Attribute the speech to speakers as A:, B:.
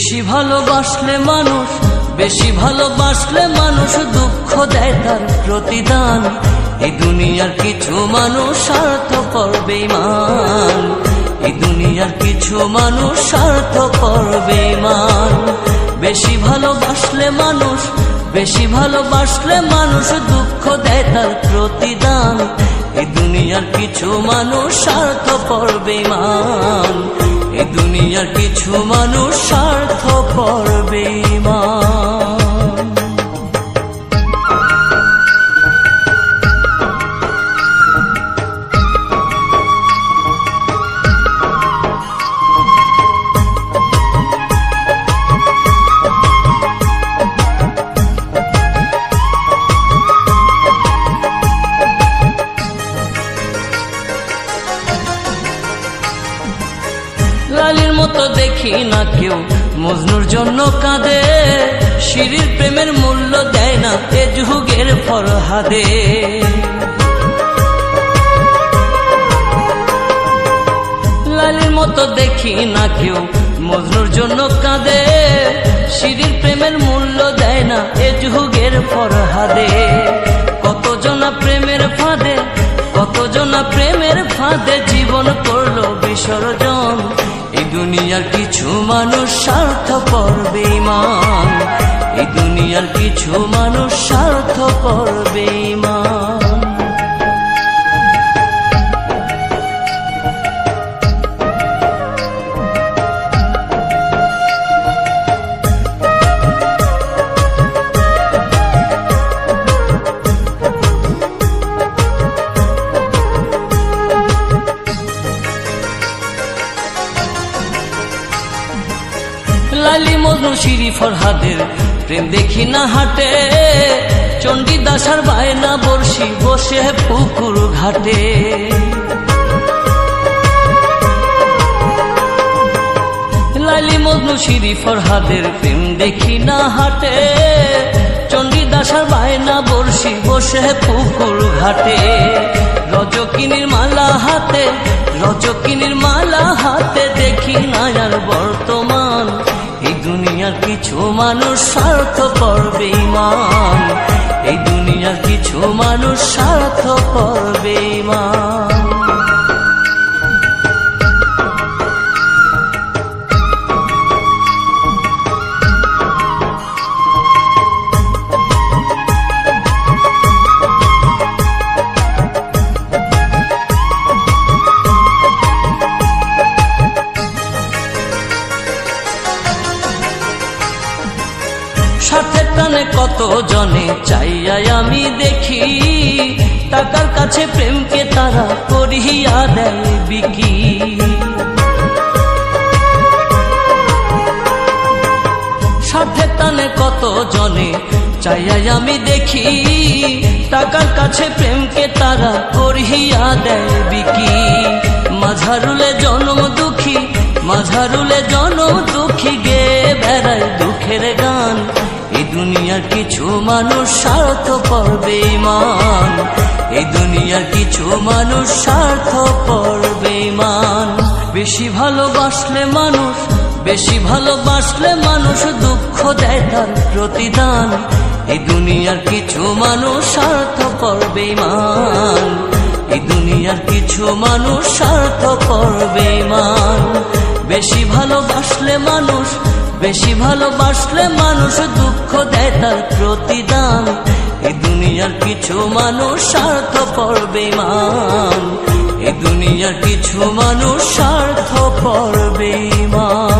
A: বেশি ভালোবাসলে মানুষ, বেশি ভালোবাসলে মানুষ দুঃখ দেয় তার প্রতিদান। এই দুনিয়ার কিছু মানুষ স্বার্থপর বেঈমান, এই দুনিয়ার কিছু মানুষ স্বার্থপর বেঈমান। বেশি ভালোবাসলে মানুষ, বেশি ভালোবাসলে মানুষ দুঃখ দেয় তার প্রতিদান। এই দুনিয়ার কিছু মানুষ স্বার্থপর বেঈমান, এই দুনিয়ার কিছু মানুষ স্বার্থপর বেঈমান। লালির মতো দেখি না কেউ মজনুর জন্য কাঁদে, শিরির প্রেমের মূল্য দেয় না এ যুগের ফরহাদে। লালির মতো দেখি না কেউ মজনুর জন্য কাঁদে, শিরির প্রেমের মূল্য দেয় না এ যুগের ফরহাদে। কতজনা প্রেমের ফাঁদে, কতজনা প্রেমের ফাঁদে জীবন করলো বিসর্জন। এই দুনিয়ার কিছু মানুষ স্বার্থপর বেঈমান, এই দুনিয়ার কিছু মানুষ স্বার্থপর বেঈমান। লালি মজনু শিরি ফরহাদের প্রেম দেখি না হাটে, চণ্ডীদাস আর বায়না বর্ষি বসে পুকুর ঘাটে। লালি মজনু শিরি ফরহাদের প্রেম দেখি না হাটে, চণ্ডীদাস আর বায়না বর্ষি বসে পুকুর ঘাটে। রজকিনীর মালা হাতে, রজকিনীর মালা হাতে দেখি না আর বর্তমান। এই দুনিয়ার কিছু মানুষ স্বার্থপর বেঈমান, এই দুনিয়ার কিছু মানুষ স্বার্থপর বেঈমান। স্বার্থের টানে কত জনে চাইয়াই আমি দেখি, টাকার কাছে প্রেমকে তারা করিয়া দেয় বিকি। স্বার্থের টানে কত জনে চাইয়াই আমি দেখি, টাকার কাছে প্রেমকে তারা করিয়া দেয় বিকি। মাঝারুলে জনম দুঃখী, মাঝারুলে জনম দুঃখী গে বেড়ায় দুঃখের গান। এই দুনিয়ার কিছু মানুষ স্বার্থপর বেঈমান, এই দুনিয়ার কিছু মানুষ স্বার্থপর বেঈমান। বেশি ভালোবাসলে মানুষ, বেশি ভালোবাসলে মানুষ দুঃখ দেয় তার প্রতিদান। এই দুনিয়ার কিছু মানুষ স্বার্থপর বেঈমান, এই দুনিয়ার কিছু মানুষ স্বার্থপর বেঈমান। বেশি ভালোবাসলে মানুষ, বেশি ভালোবাসলে মানুষ দুঃখ দেয় তার প্রতিদান। এই দুনিয়ার কিছু মানুষ স্বার্থপর বেঈমান, এই দুনিয়ার কিছু মানুষ স্বার্থপর বেঈমান।